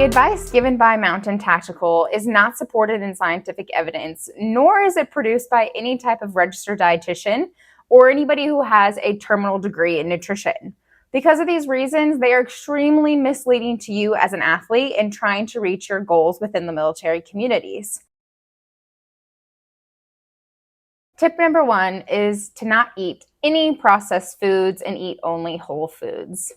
The advice given by Mountain Tactical is not supported in scientific evidence, nor is it produced by any type of registered dietitian or anybody who has a terminal degree in nutrition. Because of these reasons, they are extremely misleading to you as an athlete in trying to reach your goals within the military communities. Tip number 1 is to not eat any processed foods and eat only whole foods.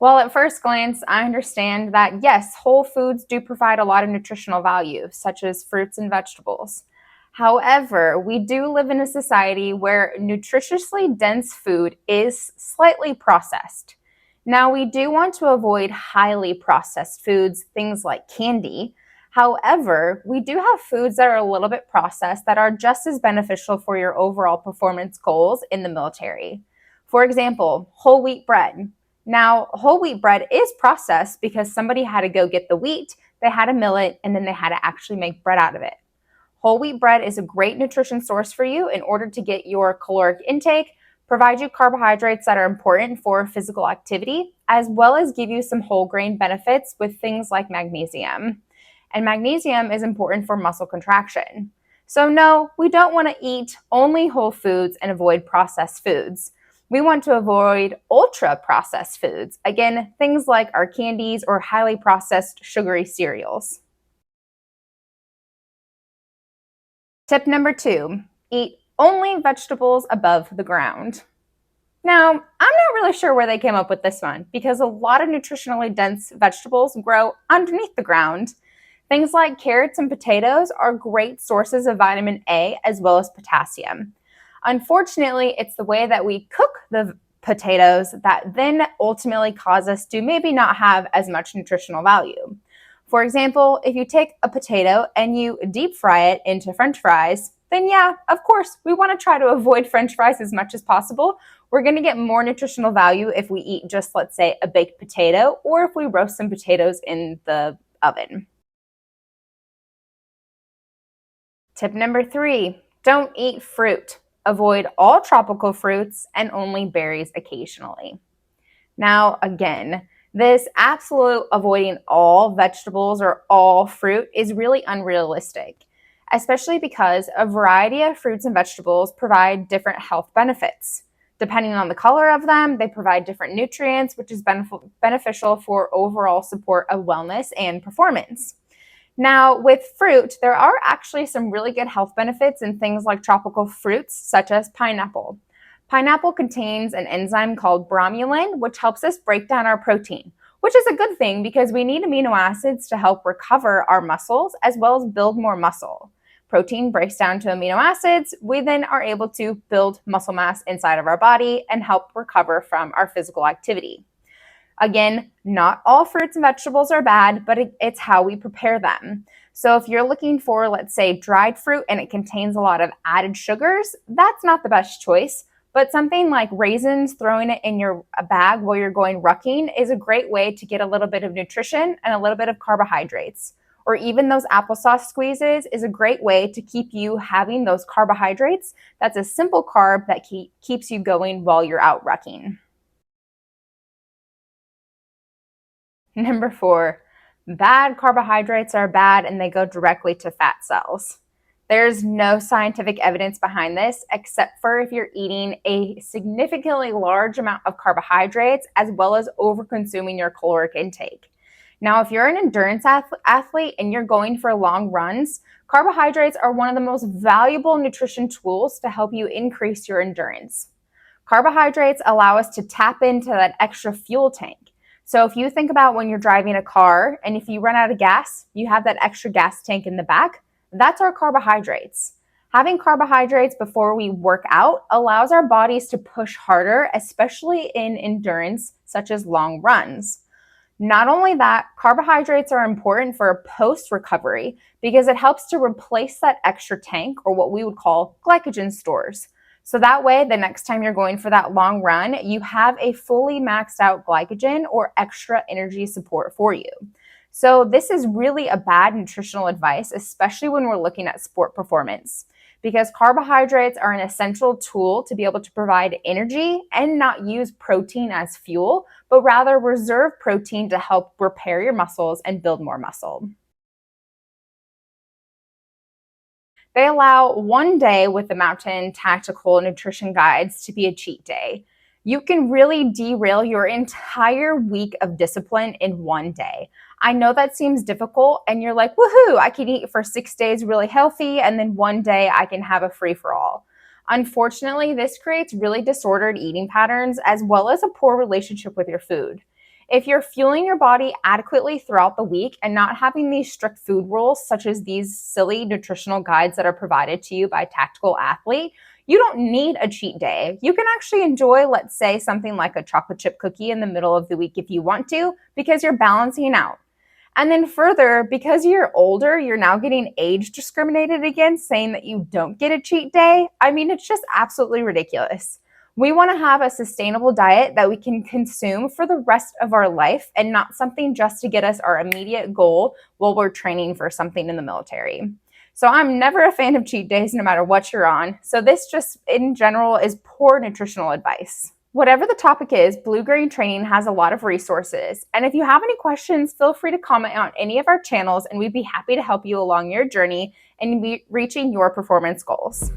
Well, at first glance, I understand that yes, whole foods do provide a lot of nutritional value, such as fruits and vegetables. However, we do live in a society where nutritiously dense food is slightly processed. Now, we do want to avoid highly processed foods, things like candy. However, we do have foods that are a little bit processed that are just as beneficial for your overall performance goals in the military. For example, whole wheat bread. Now, whole wheat bread is processed because somebody had to go get the wheat, they had to mill it, and then they had to actually make bread out of it. Whole wheat bread is a great nutrition source for you in order to get your caloric intake, provide you carbohydrates that are important for physical activity, as well as give you some whole grain benefits with things like magnesium. And magnesium is important for muscle contraction. So no, we don't want to eat only whole foods and avoid processed foods. We want to avoid ultra-processed foods. Again, things like our candies or highly processed sugary cereals. Tip number 2, eat only vegetables above the ground. Now, I'm not really sure where they came up with this one because a lot of nutritionally dense vegetables grow underneath the ground. Things like carrots and potatoes are great sources of vitamin A as well as potassium. Unfortunately, it's the way that we cook the potatoes that then ultimately cause us to maybe not have as much nutritional value. For example, if you take a potato and you deep fry it into French fries, then yeah, of course, we want to try to avoid French fries as much as possible. We're going to get more nutritional value if we eat just, let's say, a baked potato or if we roast some potatoes in the oven. Tip number 3, don't eat fruit. Avoid all tropical fruits and only berries occasionally. Now, again, this absolute avoiding all vegetables or all fruit is really unrealistic, especially because a variety of fruits and vegetables provide different health benefits. Depending on the color of them, they provide different nutrients, which is beneficial for overall support of wellness and performance. Now, with fruit, there are actually some really good health benefits in things like tropical fruits, such as pineapple. Pineapple contains an enzyme called bromelain, which helps us break down our protein, which is a good thing because we need amino acids to help recover our muscles as well as build more muscle. Protein breaks down to amino acids. We then are able to build muscle mass inside of our body and help recover from our physical activity. Again, not all fruits and vegetables are bad, but it's how we prepare them. So if you're looking for, let's say, dried fruit and it contains a lot of added sugars, that's not the best choice. But something like raisins, throwing it in your bag while you're going rucking is a great way to get a little bit of nutrition and a little bit of carbohydrates. Or even those applesauce squeezes is a great way to keep you having those carbohydrates. That's a simple carb that keeps you going while you're out rucking. Number 4, bad carbohydrates are bad and they go directly to fat cells. There's no scientific evidence behind this except for if you're eating a significantly large amount of carbohydrates as well as over-consuming your caloric intake. Now, if you're an endurance athlete and you're going for long runs, carbohydrates are one of the most valuable nutrition tools to help you increase your endurance. Carbohydrates allow us to tap into that extra fuel tank. So if you think about when you're driving a car and if you run out of gas, you have that extra gas tank in the back, that's our carbohydrates. Having carbohydrates before we work out allows our bodies to push harder, especially in endurance, such as long runs. Not only that, carbohydrates are important for post-recovery because it helps to replace that extra tank or what we would call glycogen stores. So that way, the next time you're going for that long run, you have a fully maxed out glycogen or extra energy support for you. So this is really a bad nutritional advice, especially when we're looking at sport performance, because carbohydrates are an essential tool to be able to provide energy and not use protein as fuel, but rather reserve protein to help repair your muscles and build more muscle. They allow one day with the Mountain Tactical Nutrition Guides to be a cheat day. You can really derail your entire week of discipline in one day. I know that seems difficult, and you're like, woohoo, I can eat for 6 days really healthy, and then one day I can have a free for all. Unfortunately, this creates really disordered eating patterns as well as a poor relationship with your food. If you're fueling your body adequately throughout the week and not having these strict food rules, such as these silly nutritional guides that are provided to you by Tactical Athlete, you don't need a cheat day. You can actually enjoy, let's say, something like a chocolate chip cookie in the middle of the week if you want to, because you're balancing out. And then further, because you're older, you're now getting age discriminated against, saying that you don't get a cheat day. I mean, it's just absolutely ridiculous. We want to have a sustainable diet that we can consume for the rest of our life and not something just to get us our immediate goal while we're training for something in the military. So I'm never a fan of cheat days no matter what you're on. So this just in general is poor nutritional advice. Whatever the topic is, Blue Green Training has a lot of resources. And if you have any questions, feel free to comment on any of our channels and we'd be happy to help you along your journey in reaching your performance goals.